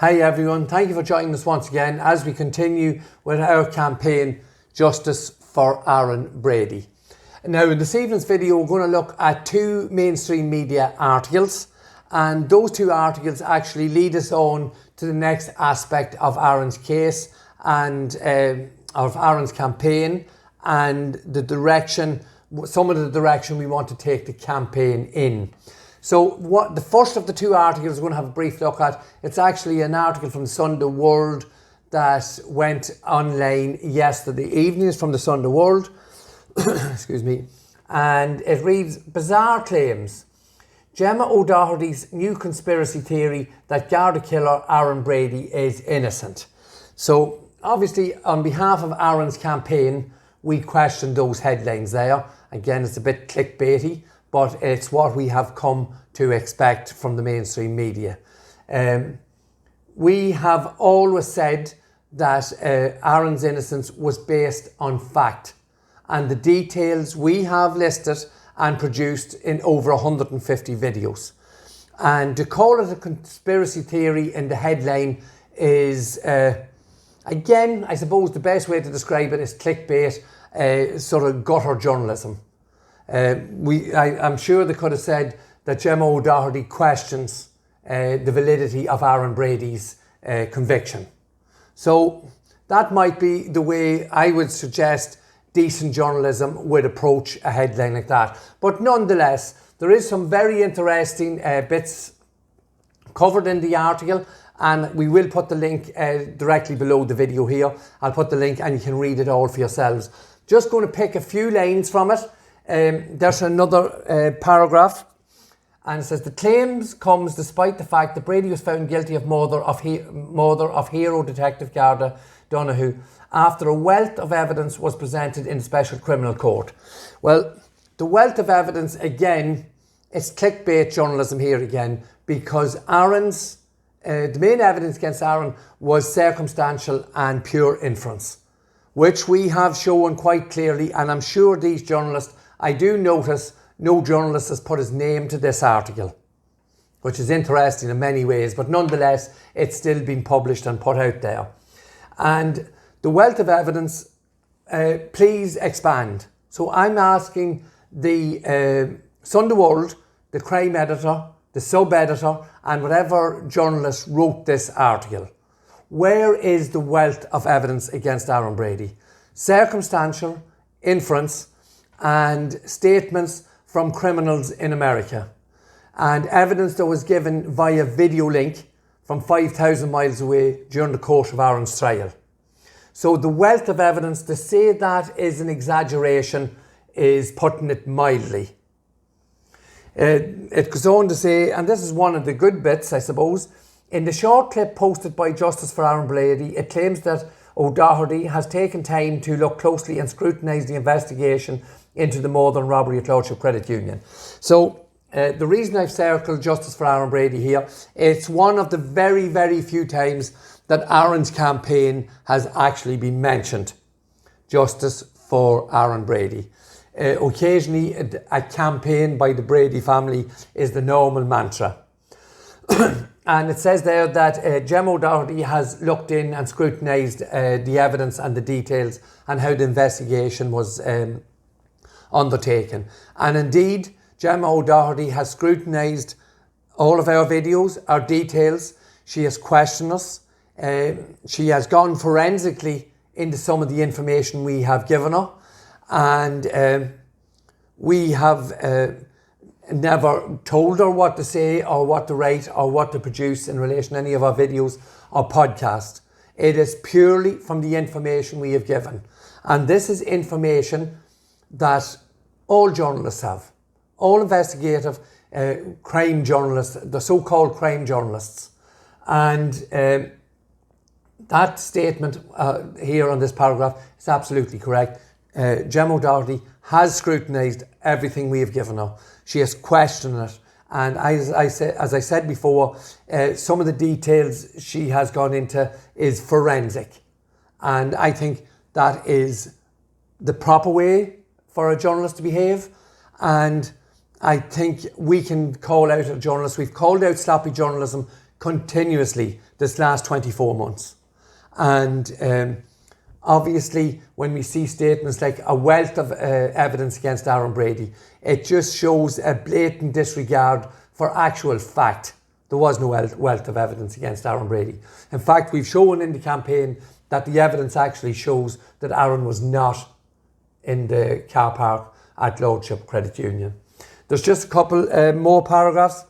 Hi everyone, thank you for joining us once again as we continue with our campaign Justice for Aaron Brady. Now in this evening's video we're going to look at two mainstream media articles, and those two articles actually lead us on to the next aspect of Aaron's case and of Aaron's campaign and some of the direction we want to take the campaign in. So the first of the two articles we're going to have a brief look at, it's actually an article from the Sunday World that went online yesterday evening. It's from the Sunday World, excuse me, and it reads, bizarre claims. Gemma O Doherty's new conspiracy theory that Garda killer Aaron Brady is innocent. So obviously on behalf of Aaron's campaign, we question those headlines there. Again, it's a bit clickbaity, but it's what we have come to expect from the mainstream media. We have always said that Aaron's innocence was based on fact, and the details we have listed and produced in over 150 videos. And to call it a conspiracy theory in the headline is, again, I suppose the best way to describe it is clickbait, sort of gutter journalism. I'm sure they could have said that Gemma O Doherty questions the validity of Aaron Brady's conviction. So that might be the way I would suggest decent journalism would approach a headline like that. But nonetheless, there is some very interesting bits covered in the article, and we will put the link directly below the video here. I'll put the link and you can read it all for yourselves. Just going to pick a few lines from it. There's another paragraph, and it says, the claims comes despite the fact that Brady was found guilty of murder of hero detective Garda Donohoe after a wealth of evidence was presented in the Special Criminal Court. Well, the wealth of evidence, again, it's clickbait journalism here again, because Aaron's, the main evidence against Aaron was circumstantial and pure inference, which we have shown quite clearly, and I'm sure these journalists, I do notice no journalist has put his name to this article, which is interesting in many ways, but nonetheless, it's still been published and put out there. And the wealth of evidence, please expand. So I'm asking the Sunday World, the crime editor, the sub-editor, and whatever journalist wrote this article, where is the wealth of evidence against Aaron Brady? Circumstantial, inference, and statements from criminals in America, and evidence that was given via video link from 5,000 miles away during the course of Aaron's trial. So the wealth of evidence, to say that is an exaggeration is putting it mildly. It goes on to say, and this is one of the good bits, I suppose, in the short clip posted by Justice for Aaron Brady, it claims that O'Doherty has taken time to look closely and scrutinise the investigation into the murder robbery at Lordship Credit Union. So the reason I've circled Justice for Aaron Brady here, it's one of the very, very few times that Aaron's campaign has actually been mentioned. Justice for Aaron Brady. Occasionally a campaign by the Brady family is the normal mantra. And it says there that Gemma O Doherty has looked in and scrutinised the evidence and the details and how the investigation was undertaken. And indeed, Gemma O Doherty has scrutinised all of our videos, our details. She has questioned us. She has gone forensically into some of the information we have given her. And we have never told her what to say or what to write or what to produce in relation to any of our videos or podcasts. It is purely from the information we have given. And this is information that all journalists have. All investigative crime journalists, the so-called crime journalists. And that statement here on this paragraph is absolutely correct. Gemma O Doherty has scrutinised everything we have given her. She has questioned it, and as I said before, some of the details she has gone into is forensic, and I think that is the proper way for a journalist to behave. And I think we can call out a journalist. We've called out sloppy journalism continuously this last 24 months. And obviously, when we see statements like a wealth of evidence against Aaron Brady, it just shows a blatant disregard for actual fact. There was no wealth of evidence against Aaron Brady. In fact, we've shown in the campaign that the evidence actually shows that Aaron was not in the car park at Lordship Credit Union. There's just a couple more paragraphs.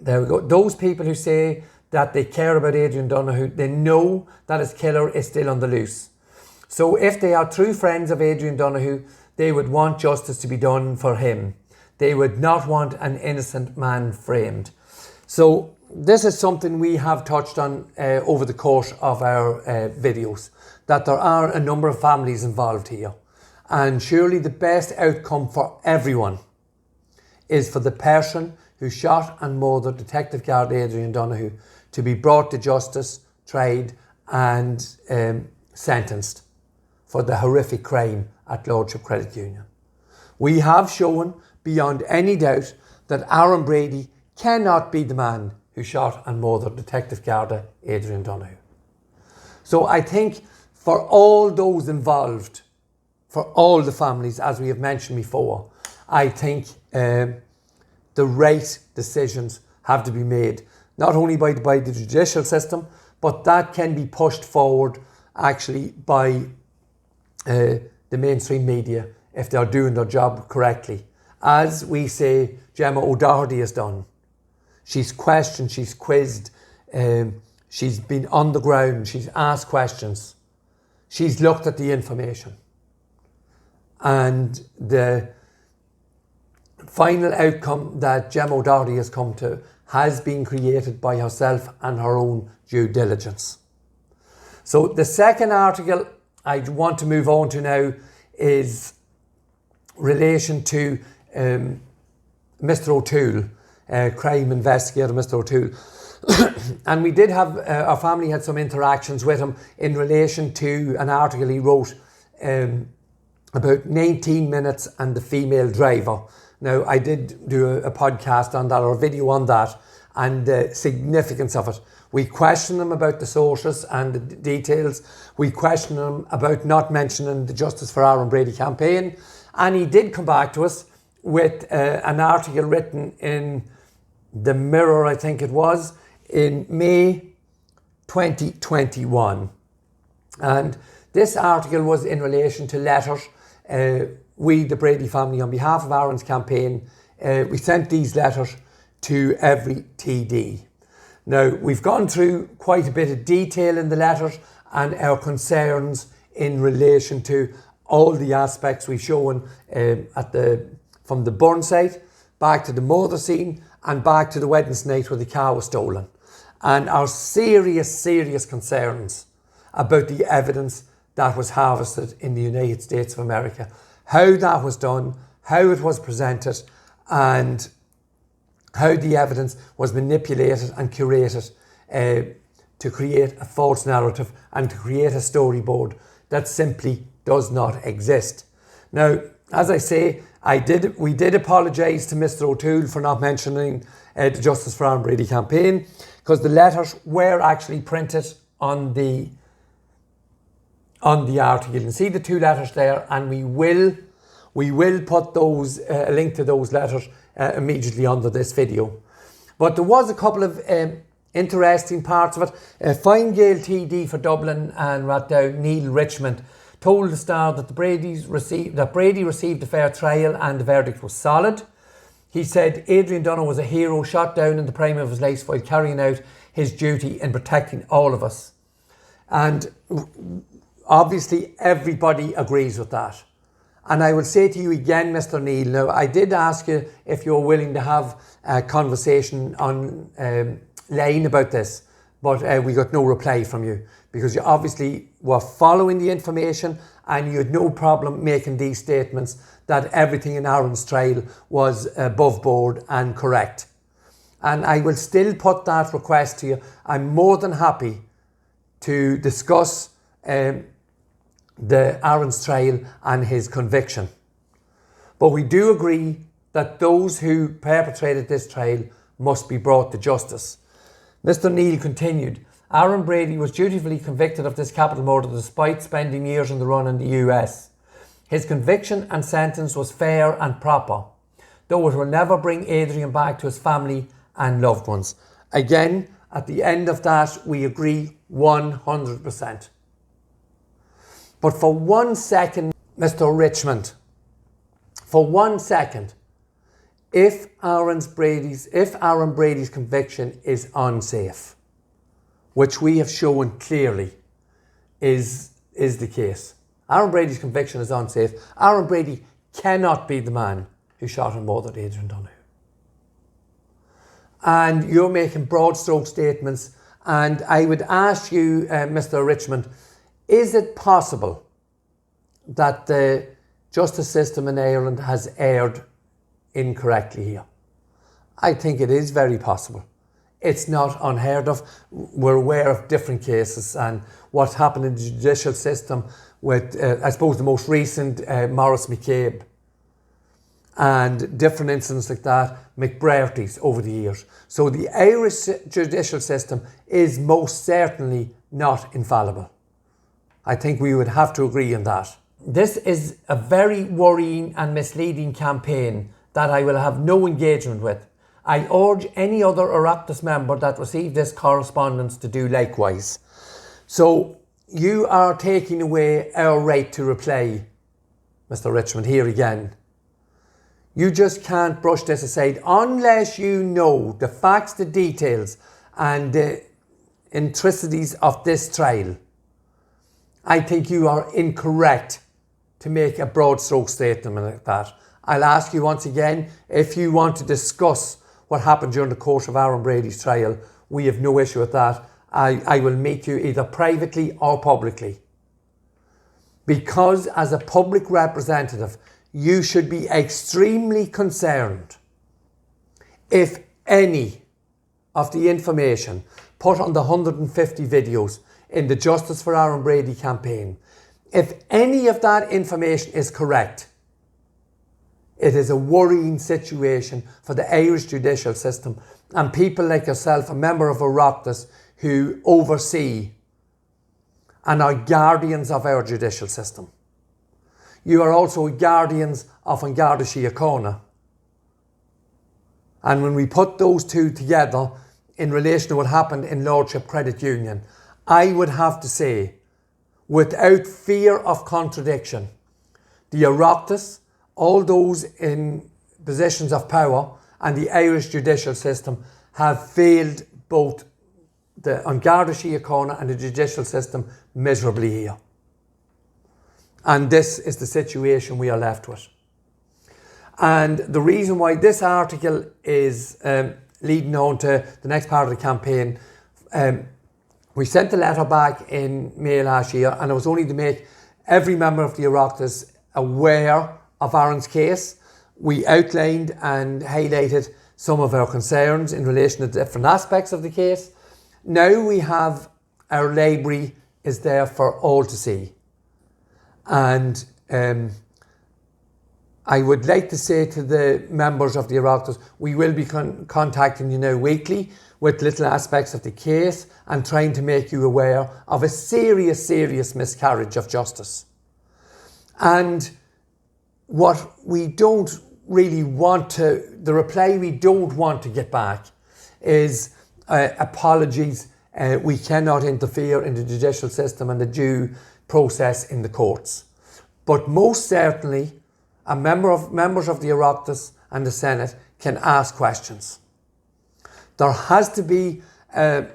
There we go. Those people who say that they care about Adrian Donohoe, they know that his killer is still on the loose. So if they are true friends of Adrian Donohoe, they would want justice to be done for him. They would not want an innocent man framed. So this is something we have touched on over the course of our videos, that there are a number of families involved here. And surely the best outcome for everyone is for the person who shot and murdered Detective Garda Adrian Donohoe to be brought to justice, tried and sentenced for the horrific crime at Lordship Credit Union. We have shown beyond any doubt that Aaron Brady cannot be the man who shot and murdered Detective Garda Adrian Donohoe. So I think for all those involved, for all the families, as we have mentioned before, I think the right decisions have to be made, not only by the judicial system, but that can be pushed forward actually by the mainstream media if they're doing their job correctly. As we say Gemma O Doherty has done. She's questioned, she's quizzed, she's been on the ground, she's asked questions, she's looked at the information. And the final outcome that Gemma O Doherty has come to has been created by herself and her own due diligence. So the second article I want to move on to now is relation to Mr. O'Tooole, crime investigator Mr. O'Tooole. And we did have, our family had some interactions with him in relation to an article he wrote about 19 minutes and the female driver. Now, I did do a podcast on that, or a video on that, and the significance of it. We questioned him about the sources and the details. We questioned him about not mentioning the Justice for Aaron Brady campaign. And he did come back to us with an article written in the Mirror, I think it was, in May 2021. And this article was in relation to letters. We, the Brady family, on behalf of Aaron's campaign, we sent these letters to every TD. Now, we've gone through quite a bit of detail in the letters and our concerns in relation to all the aspects we've shown from the burn site, back to the murder scene, and back to the Wednesday night where the car was stolen. And our serious concerns about the evidence that was harvested in the United States of America. How that was done, how it was presented, and how the evidence was manipulated and curated to create a false narrative and to create a storyboard that simply does not exist. Now, as I say, we did apologise to Mr. O'Tooole for not mentioning the Justice for Aaron Brady campaign, because the letters were actually printed on the article. You can see the two letters there, and we will put those a link to those letters immediately under this video. But there was a couple of interesting parts of it. Fine Gael TD for Dublin and Rathdown, Neale Richmond, told the Star that Brady received a fair trial and the verdict was solid. He said Adrian Donohoe was a hero, shot down in the prime of his life while carrying out his duty in protecting all of us. And obviously everybody agrees with that. And I will say to you again, Mr. Neale, now I did ask you if you're willing to have a conversation online about this, but we got no reply from you, because you obviously were following the information and you had no problem making these statements that everything in Aaron's trial was above board and correct. And I will still put that request to you. I'm more than happy to discuss the Aaron's trial and his conviction. But we do agree that those who perpetrated this trial must be brought to justice. Mr. Neale continued, Aaron Brady was dutifully convicted of this capital murder despite spending years on the run in the US. His conviction and sentence was fair and proper, though it will never bring Adrian back to his family and loved ones. Again, at the end of that, we agree 100%. But for 1 second, Mr. Richmond, for 1 second, if Aaron Brady's conviction is unsafe, which we have shown clearly is the case. Aaron Brady's conviction is unsafe. Aaron Brady cannot be the man who shot and murdered Adrian Donohoe. And you're making broad stroke statements, and I would ask you, Mr. Richmond, is it possible that the justice system in Ireland has erred incorrectly here? I think it is very possible. It's not unheard of. We're aware of different cases and what's happened in the judicial system with, I suppose, the most recent Maurice Mc Cabe and different incidents like that, McBrairties over the years. So the Irish judicial system is most certainly not infallible. I think we would have to agree on that. This is a very worrying and misleading campaign that I will have no engagement with. I urge any other Oireachteas member that received this correspondence to do likewise. So you are taking away our right to reply, Mr. Richmond, here again. You just can't brush this aside unless you know the facts, the details and the intricacies of this trial. I think you are incorrect to make a broad stroke statement like that. I'll ask you once again, if you want to discuss what happened during the course of Aaron Brady's trial, we have no issue with that. I will meet you either privately or publicly. Because as a public representative, you should be extremely concerned if any of the information put on the 150 videos in the Justice for Aaron Brady campaign, if any of that information is correct, it is a worrying situation for the Irish judicial system and people like yourself, a member of Oireachteas, who oversee and are guardians of our judicial system. You are also guardians of An Garda Síochána. And when we put those two together in relation to what happened in Lordship Credit Union, I would have to say, without fear of contradiction, the Oireachteas, all those in positions of power and the Irish judicial system have failed both the An Garda Síochána and the judicial system miserably here. And this is the situation we are left with. And the reason why this article is leading on to the next part of the campaign, we sent a letter back in May last year, and it was only to make every member of the Oireachteas aware of Aaron's case. We outlined and highlighted some of our concerns in relation to different aspects of the case. Now we have our library is there for all to see. And I would like to say to the members of the Oireachteas, we will be contacting you now weekly with little aspects of the case and trying to make you aware of a serious miscarriage of justice. And what we don't really want to, the reply we don't want to get back is apologies, we cannot interfere in the judicial system and the due process in the courts. But most certainly, members of the Oireachteas and the Senate can ask questions. There has to be a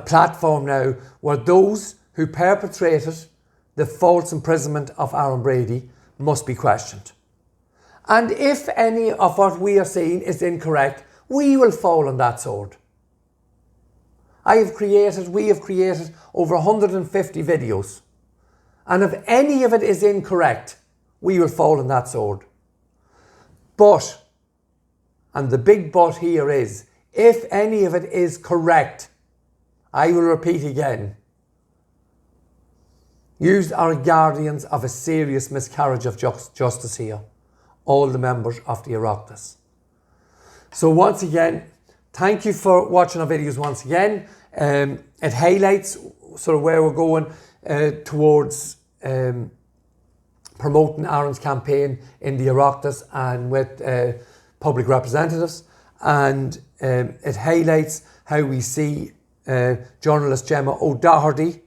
platform now where those who perpetrated the false imprisonment of Aaron Brady must be questioned. And if any of what we are saying is incorrect, we will fall on that sword. We have created over 150 videos. And if any of it is incorrect, we will fall on that sword. But, and the big but here is, if any of it is correct, I will repeat again, you are guardians of a serious miscarriage of justice here, all the members of the Oireachteas. So once again, thank you for watching our videos once again. It highlights sort of where we're going towards promoting Aaron's campaign in the Oireachteas and with public representatives, and it highlights how we see journalist Gemma O Doherty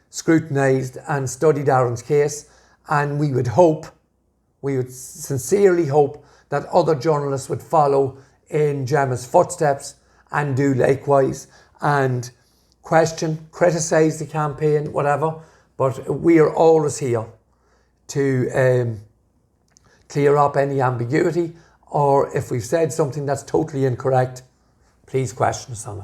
scrutinised and studied Aaron's case, and we would sincerely hope that other journalists would follow in Gemma's footsteps and do likewise and question, criticise the campaign, whatever, but we are always here to clear up any ambiguity, or if we've said something that's totally incorrect, please question us on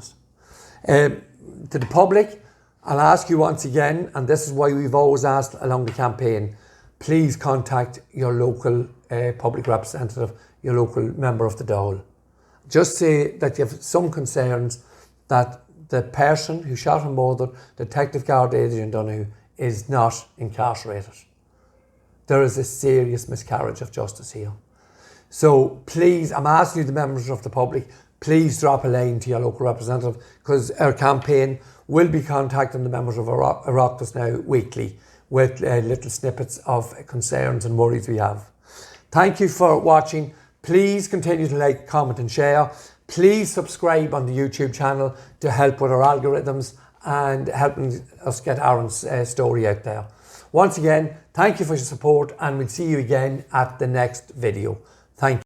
it. To the public, I'll ask you once again, and this is why we've always asked along the campaign, please contact your local public representative, your local member of the Dáil. Just say that you have some concerns that the person who shot and murdered Detective Garda Adrian Donohoe is not incarcerated. There is a serious miscarriage of justice here. So please, I'm asking you, the members of the public, please drop a line to your local representative, because our campaign will be contacting the members of Oireachteas now weekly with little snippets of concerns and worries we have. Thank you for watching. Please continue to like, comment and share. Please subscribe on the YouTube channel to help with our algorithms and helping us get Aaron's story out there. Once again, thank you for your support, and we'll see you again at the next video. Thank you.